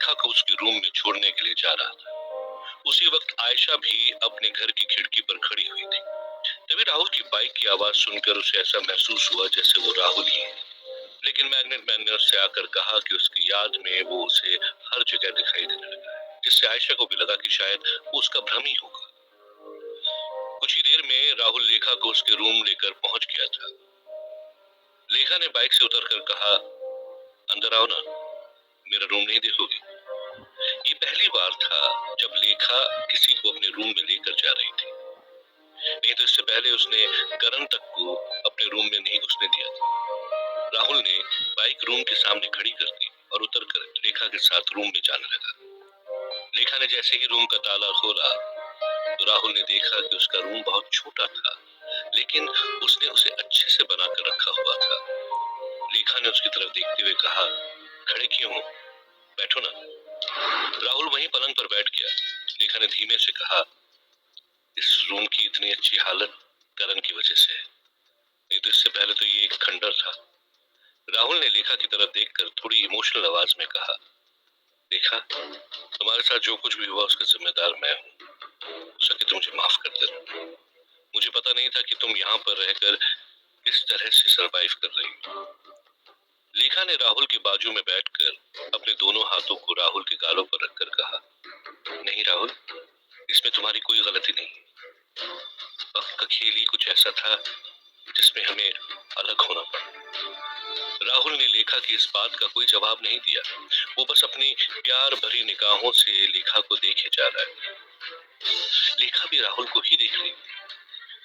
लेखा को उसके रूम में छोड़ने के लिए जा रहा था। उसी वक्त आयशा भी अपने घर की खिड़की पर खड़ी हुई थी। तभी राहुल की बाइक की आवाज सुनकर उसे ऐसा महसूस हुआ जैसे वो राहुल ही है। लेकिन मैग्नेट मैन ने उससे आकर कहा कि उसकी याद में वो उसे हर जगह दिखाई देने लगा है, जिससे आयशा को भी लगा कि शायद वो उसका भ्रम ही होगा। कुछ ही देर में राहुल लेखा को उसके रूम लेकर पहुंच गया था। लेखा ने बाइक से उतरकर कहा, अंदर आओ ना, मेरा रूम नहीं देखोगी? ये पहली बार था जब लेखा किसी को अपने रूम में लेकर जा रही थी। नहीं तो इससे पहले उसने करण तक को अपने रूम में नहीं घुसने दिया था। राहुल ने बाइक रूम के सामने खड़ी कर दी और उतरकर लेखा के साथ रूम में जाने लगा। लेखा ने जैसे ही रूम का ताला खोला तो राहुल ने देखा कि उसका रूम बहुत छोटा था, लेकिन उसने उसे अच्छे से बनाकर रखा हुआ था। लेखा ने उसकी तरफ देखते हुए कहा, खड़े क्यों हो, बैठो ना। राहुल वहीं पलंग पर बैठ गया। लेखा ने धीमे से कहा, इस रूम की इतनी अच्छी हालत करण की वजह से है, नहीं तो इससे पहले तो ये एक खंडर था। राहुल ने लेखा की तरफ देखकर थोड़ी इमोशनल आवाज में कहा, लेखा, तुम्हारे साथ जो कुछ भी हुआ उसका जिम्मेदार मैं हूँ। हो सके तो मुझे माफ कर देना। मुझे पता नहीं था कि तुम यहाँ पर रहकर किस तरह से सरवाइव कर रही हो। लेखा ने राहुल के बाजू में बैठकर अपने दोनों हाथों को राहुल के गालों पर रखकर कहा, नहीं राहुल, इसमें तुम्हारी कोई गलती नहीं। वक्त का खेल ही कुछ ऐसा था जिसमें हमें अलग होना पड़ा। राहुल ने लेखा की इस बात का कोई जवाब नहीं दिया। वो बस अपनी प्यार भरी निगाहों से लेखा को देखे जा रहा है। लेखा भी राहुल को ही देख रही थी।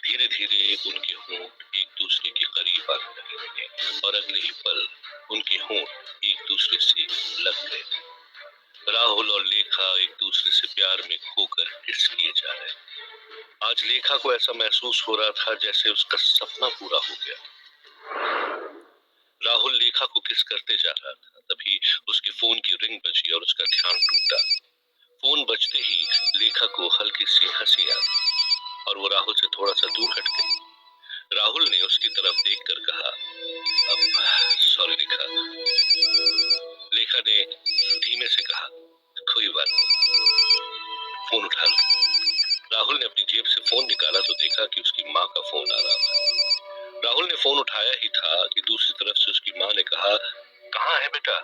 धीरे धीरे उनके होंठ एक दूसरे के करीब आने लगे थे और अगले ही पल उनके होंठ एक दूसरे से लग गए थे। राहुल और लेखा एक दूसरे से प्यार में खोकर किस किए जा रहे थे। आज लेखा को ऐसा महसूस हो रहा था जैसे उसका सपना पूरा हो गया। राहुल लेखा को किस करते जा रहा था, तभी उसके फोन की रिंग बजी और उसका ध्यान टूटा। फोन बजते ही लेखा को हल्की सी हंसी आ गई और वो राहुल से थोड़ा सा दूर हट गई। राहुल ने उसकी तरफ देखकर कहा, अब सॉरी लेखा। लेखा ने धीमे से कहा, कोई बात नहीं, फोन उठा लो। राहुल ने अपनी जेब से फोन निकाला तो देखा कि उसकी माँ का फोन आ रहा था। राहुल ने फोन उठाया ही था कि दूसरी तरफ से उसकी माँ ने कहा, कहाँ है बेटा,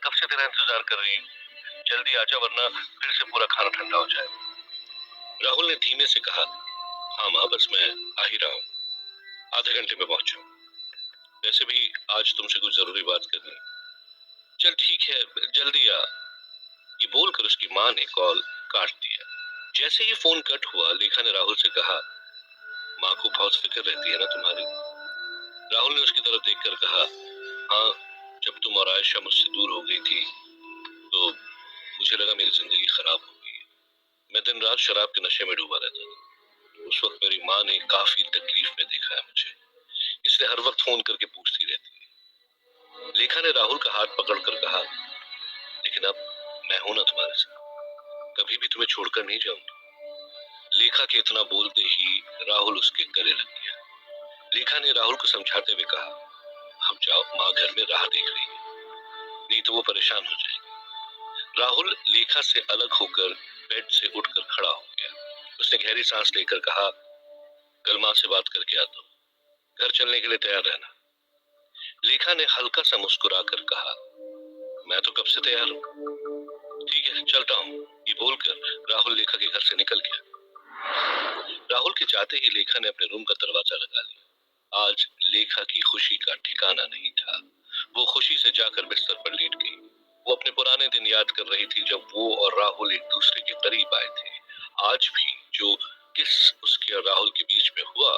कब से तेरा इंतजार कर रही हूँ, जल्दी आजा वरना फिर से पूरा खाना ठंडा हो जाए। राहुल ने धीमे से कहा, हाँ माँ, बस मैं आ ही रहा हूँ, आधे घंटे में पहुंचू। वैसे भी आज तुमसे कुछ जरूरी बात करनी। चल ठीक है, जल्दी आ। ये बोलकर उसकी माँ ने कॉल काट दिया। जैसे ही फोन कट हुआ, लेखा ने राहुल से कहा, माँ को बहुत फिक्र रहती है ना तुम्हारी? राहुल ने उसकी तरफ देखकर कहा, हाँ, जब तुम और आयशा मुझसे दूर हो गई थी तो मुझे लगा मेरी जिंदगी खराब हो गई है। मैं दिन रात शराब के नशे में डूबा रहता था। उस वक्त मेरी माँ ने काफी तकलीफ में देखा है मुझे, इसलिए हर वक्त फोन करके पूछती रहती है। लेखा ने राहुल का हाथ पकड़कर कहा, लेकिन अब मैं हूं ना तुम्हारे साथ, कभी भी तुम्हें छोड़कर नहीं जाऊंगा। लेखा के इतना बोलते ही राहुल उसके गले लग गया। लेखा ने राहुल को समझाते हुए कहा, अब जाओ, माँ घर में राह देख रही है, नहीं तो वो परेशान हो जाएगी। राहुल लेखा से अलग होकर बेड से उठकर खड़ा हो गया। उसने गहरी सांस लेकर कहा, कल माँ से बात करके आता हूँ, घर चलने के लिए तैयार रहना। लेखा ने हल्का सा मुस्कुराकर कहा, मैं तो कब से तैयार हूँ, ठीक है चलता हूँ। ये बोलकर राहुल लेखा के घर से निकल गया। राहुल के जाते ही लेखा ने अपने रूम का दरवाजा लगा लिया। आज लेखा की खुशी का ठिकाना नहीं था। वो खुशी से जाकर बिस्तर पर लेट गई। वो अपने पुराने दिन याद कर रही थी जब वो और राहुल एक दूसरे के करीब आए थे। आज भी जो किस उसके और राहुल के बीच में हुआ,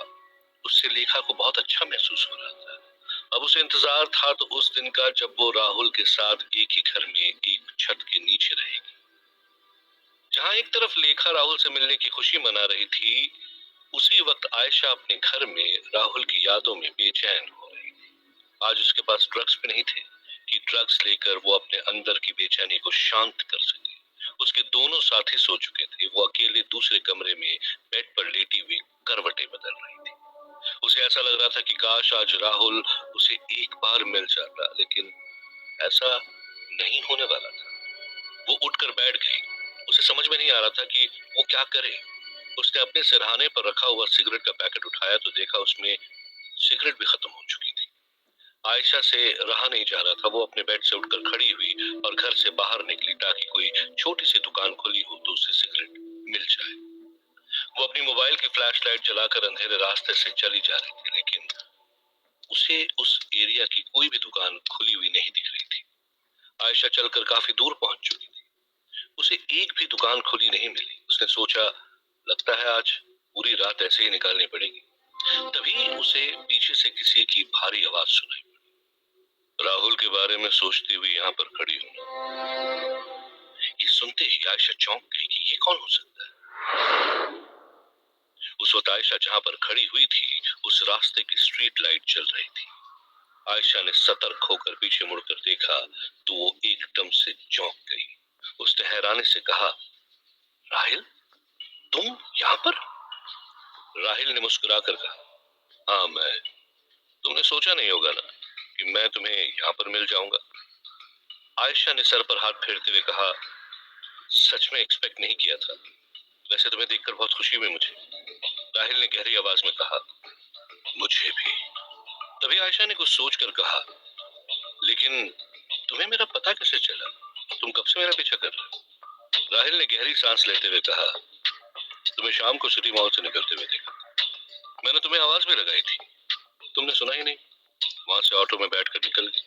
उससे लेखा को बहुत अच्छा महसूस हो रहा था। अब उसे इंतजार था तो उस दिन का जब वो राहुल के साथ एक ही घर में एक छत के नीचे रहेगी। जहां एक तरफ लेखा राहुल से मिलने की खुशी मना रही थी, उसी वक्त आयशा अपने घर में राहुल की यादों में बेचैन हो रही थी। आज उसके पास ड्रग्स भी नहीं थे कि ड्रग्स लेकर वो अपने अंदर की बेचैनी को शांत कर सके। उसके दोनों साथी सो चुके थे। वो अकेले दूसरे कमरे में बेड पर लेटी हुई करवटें बदल रही थी। उसे ऐसा लग रहा था कि काश आज राहुल उसे एक बार मिल जाता, लेकिन ऐसा नहीं होने वाला था। वो उठकर बैठ गई। उसे समझ में नहीं आ रहा था कि वो क्या करे। उसने अपने सिरहाने पर रखा हुआ सिगरेट का पैकेट उठाया तो देखा उसमें सिगरेट भी खत्म हो चुकी थी। आयशा से रहा नहीं जा रहा था। वो अपने बेड से उठकर खड़ी हुई और घर से बाहर निकली ताकि कोई छोटी सी दुकान खुली हो तो उसे सिगरेट मिल जाए। वो अपनी मोबाइल की फ्लैशलाइट जलाकर अंधेरे रास्ते से चली जा रही थी, लेकिन उसे उस एरिया की कोई भी दुकान खुली हुई नहीं दिख रही थी। आयशा चलकर काफी दूर पहुंच चुकी थी। उसे एक भी दुकान खुली नहीं मिली। उसने सोचा, लगता है आज पूरी रात ऐसे ही निकालनी पड़ेगी। तभी उसे पीछे से किसी की भारी आवाज सुनाई। राहुल के बारे में सोचती हुई यहाँ पर खड़ी हूँ। ये सुनते ही आयशा चौंक गई कि ये कौन हो सकता है। उस वक्त आयशा जहाँ पर खड़ी हुई थी उस रास्ते की स्ट्रीट लाइट जल रही थी। आयशा ने सतर्क होकर पीछे मुड़कर देखा तो वो एकदम से चौंक गई। उसने हैरानी से कहा, राहिल, तुम यहाँ पर? राहिल ने मुस्कुराकर कहा, हाँ मैं। तुमने सोचा नहीं होगा ना कि मैं तुम्हें यहाँ पर मिल जाऊंगा। आयशा ने सर पर हाथ फेरते हुए कहा, सच में एक्सपेक्ट नहीं किया था। वैसे तुम्हें देखकर बहुत खुशी हुई मुझे। राहिल ने गहरी आवाज में कहा, मुझे भी। तभी आयशा ने कुछ सोच कर कहा, लेकिन तुम्हें मेरा पता कैसे चला? तुम कब से मेरा पीछा कर रहे हो? राहिल ने गहरी सांस लेते हुए कहा, तुम्हें शाम को सिटी मॉल से निकलते हुए देखा। मैंने तुम्हें आवाज भी लगाई थी, तुमने सुना ही नहीं। वहां से ऑटो में बैठकर निकल गई।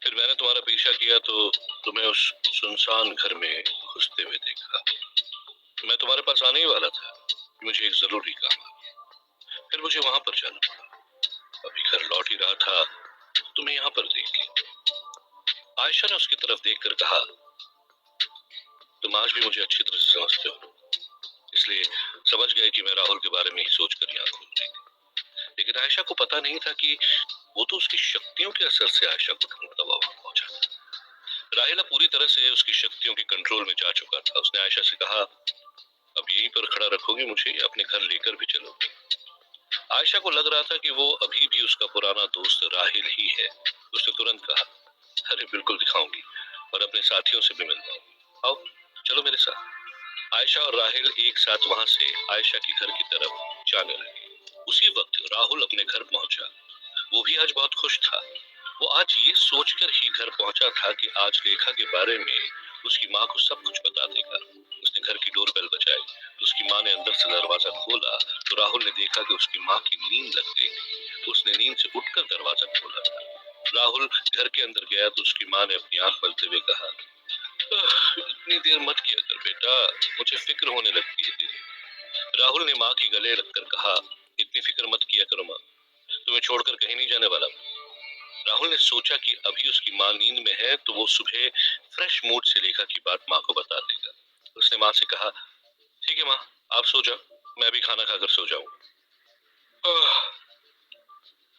फिर मैंने तुम्हारा पीछा किया तो तुम्हें उस सुनसान घर में घुसते हुए देखा। मैं तुम्हारे पास आने ही वाला था, मुझे एक जरूरी काम आ गया। फिर मुझे वहां पर जाना पड़ा। अभी घर लौट ही रहा था, तुम्हें यहाँ पर देख लिया। आयशा ने उसकी तरफ देखकर कहा, तुम आज भी मुझे अच्छी तरह से समझते हो, इसलिए समझ गए कि मैं राहुल के बारे में ही सोचकर यहाँ खोल रही थी। लेकिन आयशा को पता नहीं था कि वो तो उसकी शक्तियों के असर से आयशा को ढूंढता हुआ वहां पहुंचा था। राहिल पूरी तरह से उसकी शक्तियों के कंट्रोल में जा चुका था। उसने आयशा से कहा, अब यहीं पर खड़ा रखोगी मुझे या अपने घर लेकर भी चलोगी? आयशा को लग रहा था कि वो अभी भी उसका पुराना दोस्त राहिल ही है। उसने तुरंत कहा, अरे बिल्कुल दिखाऊंगी और अपने साथियों से भी मिलवाऊंगी। आओ चलो मेरे साथ। आयशा और राहिल एक साथ वहां से आयशा के घर की तरफ जाने लगे। उसी वक्त राहुल अपने घर पहुंचा। वो भी आज बहुत खुश था। वो आज ये सोचकर ही घर पहुंचा था कि आज लेखा के बारे में उसकी माँ को सब कुछ बता देगा। उसने घर की डोरबेल बजाई तो उसकी माँ ने अंदर से दरवाजा खोला तो राहुल ने देखा कि उसकी माँ की नींद लग गई थी। उसने नींद से उठकर दरवाजा खोला था। राहुल घर के अंदर गया तो उसकी माँ ने अपनी आंख मलते हुए कहा, इतनी देर मत किया कर बेटा, मुझे फिक्र होने लगती है तेरी। राहुल ने माँ के गले लगकर कहा, इतनी फिक्र मत किया करो माँ, तुम्हें छोड़कर कहीं नहीं जाने वाला। राहुल ने सोचा कि अभी उसकी माँ नींद में है तो वो सुबह फ्रेश मूड से लेखा की बात माँ को बता देगा। उसने माँ से कहा, ठीक है माँ, आप सो जाओ, मैं भी खाना खाकर सो जाऊं।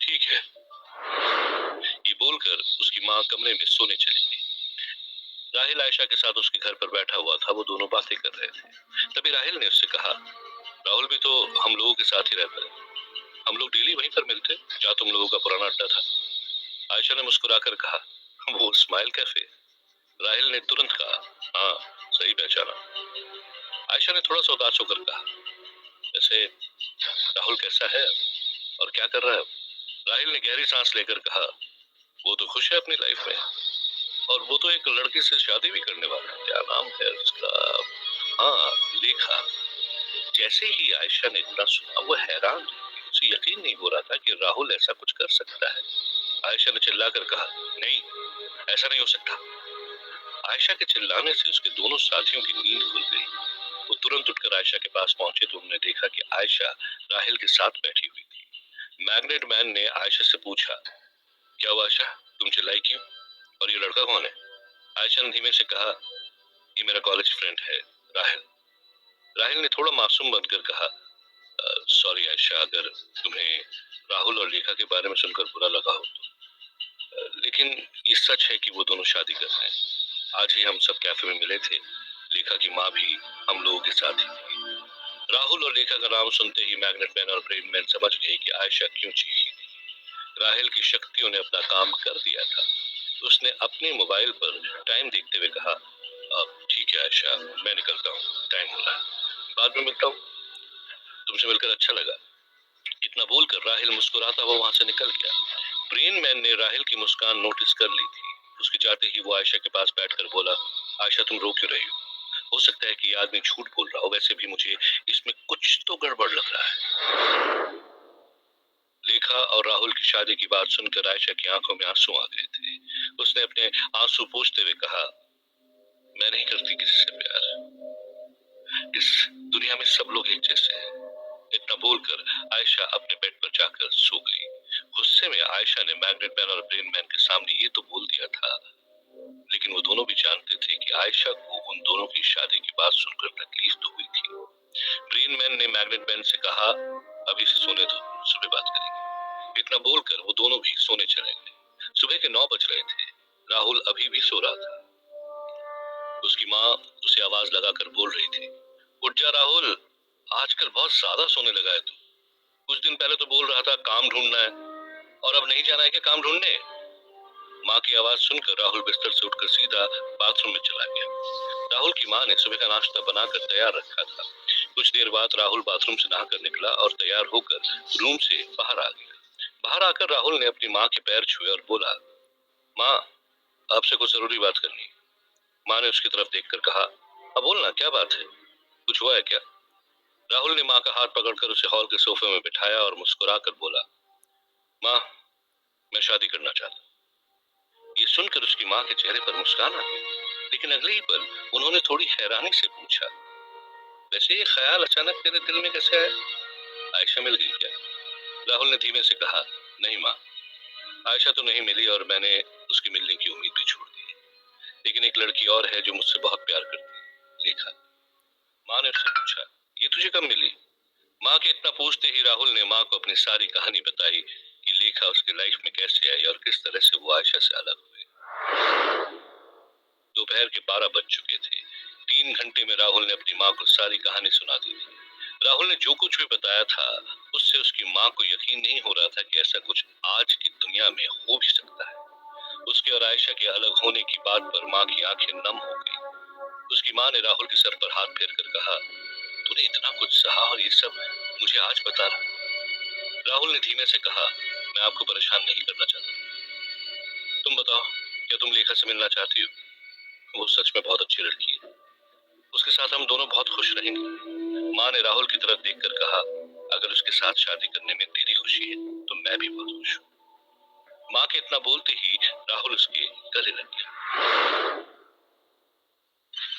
ठीक है। ये बोलकर उसकी माँ कमरे में सोने चली गई। राहिल आयशा के साथ उसके घर पर बैठा हुआ था। वो दोनों बातें कर रहे थे। तभी राहिल ने उससे कहा, राहुल भी तो हम लोगों के साथ ही रहता है। हम लोग डेली वहीं पर मिलते जहाँ तुम लोगों का पुराना अड्डा था। आयशा ने मुस्कुराकर कहा, वो स्माइल कैफे? राहिल ने तुरंत कहा, हाँ सही पहचाना। आयशा ने थोड़ा सा उदास होकर कहा, वैसे राहुल कैसा है और क्या कर रहा है? राहिल ने गहरी सांस लेकर कहा, वो तो खुश है अपनी लाइफ में और वो तो एक लड़की से शादी भी करने वाला है। क्या नाम है उसका? हाँ, लेखा। जैसे ही आयशा ने इतना सुना वो हैरान रह गई। उसे यकीन नहीं हो रहा था कि राहुल ऐसा कुछ कर सकता है। आयशा ने चिल्लाकर कहा, नहीं, ऐसा नहीं हो सकता। आयशा के चिल्लाने से उसके दोनों साथियों की नींद खुल गई। वो तुरंत उठकर आयशा के पास पहुंचे तो उन्होंने देखा कि आयशा राहिल के साथ बैठी हुई थी। मैग्नेट मैन ने आयशा से पूछा, क्या हुआ आयशा, तुम चिल्लाई क्यों? और ये लड़का कौन है? आयशा ने धीमे से कहा, ये मेरा कॉलेज फ्रेंड है, राहिल। राहिल ने थोड़ा मासूम बनकर कहा, सॉरी आयशा, अगर तुम्हें राहुल और लेखा के बारे में सुनकर बुरा लगा हो तो। लेकिन ये सच है कि वो दोनों शादी कर रहे हैं। आज ही हम सब कैफे में मिले थे। लेखा की माँ भी हम लोगों के साथ ही थी। राहुल और लेखा का नाम सुनते ही मैग्नेट मैन और ब्रेन मैन समझ गए कि आयशा क्यों चीखी थी। राहिल की शक्तियों ने अपना काम कर दिया था। उसने अपने मोबाइल पर टाइम देखते हुए कहा, अब ठीक है आयशा, मैं निकलता हूँ, टाइम हो रहा है, बाद में मिलता हूँ। तुमसे मिलकर अच्छा लगा। इतना बोलकर राहिल मुस्कुराता हुआ वहां से निकल गया। ब्रेन मैन ने राहिल की मुस्कान नोटिस कर ली थी। उसके जाते ही वो आयशा के पास बैठकर बोला, आयशा तुम रो क्यों रही हो सकता है कि ये आदमी झूठ बोल रहा हो, वैसे भी मुझे इसमें कुछ तो गड़बड़ लग रहा है। लेखा और राहुल की शादी की बात सुनकर आयशा की आंखों में आंसू आ गए थे। उसने अपने आंसू पोंछते हुए कहा, मैं नहीं करती किसी से प्यार, इस दुनिया में सब लोग एक जैसे हैं। इतना बोलकर आयशा अपने बेड पर जाकर सो गई। गुस्से में आयशा ने मैग्नेट मैन और ब्रेन मैन के सामने ये तो बोल दिया था, लेकिन वो दोनों भी जानते थे कि आयशा को उन दोनों की शादी की बात सुनकर तकलीफ तो हुई थी। ब्रेन मैन ने मैग्नेट मैन से कहा, अभी से सोने दो, सुबह बात करेंगे। इतना बोलकर वो दोनों भी सोने चले गए। सुबह के 9 बज रहे थे। राहुल अभी भी सो रहा था। उसकी माँ उसे आवाज लगाकर बोल रही थी, उठ जा राहुल, आजकल बहुत ज्यादा सोने लगा है तू। कुछ दिन पहले तो बोल रहा था काम ढूंढना है, और अब नहीं जाना है क्या काम ढूंढने। माँ की आवाज सुनकर राहुल बिस्तर से उठकर सीधा बाथरूम में चला गया। राहुल की माँ ने सुबह का नाश्ता बनाकर तैयार रखा था। कुछ देर बाद राहुल बाथरूम से नहाकर निकला और तैयार होकर रूम से बाहर आ गया। बाहर आकर राहुल ने अपनी माँ के पैर छुए और बोला, माँ, आपसे कुछ जरूरी बात करनी है। माँ ने उसकी तरफ देखकर कहा, अब बोलना, क्या बात है, कुछ हुआ है क्या। राहुल ने माँ का हाथ पकड़कर उसे हॉल के सोफे में बिठाया और मुस्कुराकर बोला, माँ, मैं शादी करना चाहता हूँ। ये सुनकर उसकी माँ के चेहरे पर मुस्कान आ गई, लेकिन अगले ही पल उन्होंने थोड़ी हैरानी से पूछा, वैसे ये ख्याल अचानक तेरे दिल में कैसे आया, आयशा मिल गई क्या। राहुल ने धीमे से कहा, नहीं माँ, आयशा तो नहीं मिली और मैंने उसकी मिलने की उम्मीद भी छोड़ दी, लेकिन एक लड़की और है जो मुझसे बहुत प्यार करती है, लेखा। माँ ने उससे पूछा, ये तुझे कब मिली। माँ के इतना पूछते ही राहुल ने माँ को अपनी सारी कहानी बताई कि लेखा उसके लाइफ में कैसे आई और किस तरह से वो आयशा से अलग हुई। दोपहर के 12 बज चुके थे। 3 घंटे में राहुल ने अपनी माँ को सारी कहानी सुना दी थी। राहुल ने जो कुछ भी बताया था, उससे उसकी माँ को यकीन नहीं हो रहा था कि ऐसा कुछ आज की दुनिया में हो भी सकता है। उसके और आयशा के अलग होने की बात पर माँ की आंखें नम हो गई। उसकी माँ ने राहुल के सर पर हाथ फेर कर कहा, तूने इतना कुछ सहा और ये सब मुझे आज बताना। राहुल ने धीमे से कहा, मैं आपको परेशान नहीं करना चाहता। तुम बताओ, क्या तुम लेखा से मिलना चाहती हो। वो सच में बहुत अच्छी लड़की है, उसके साथ हम दोनों बहुत खुश रहेंगे। माँ ने राहुल की तरफ देखकर कहा, अगर उसके साथ शादी करने में तेरी खुशी है तो मैं भी बहुत खुश हूँ। माँ के इतना बोलते ही राहुल उसके गले लग गया।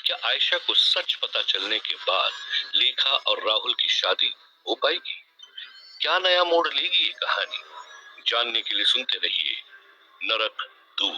क्या आयशा को सच पता चलने के बाद लेखा और राहुल की शादी हो पाएगी। क्या नया मोड़ लेगी ये कहानी, जानने के लिए सुनते रहिए नरक 2।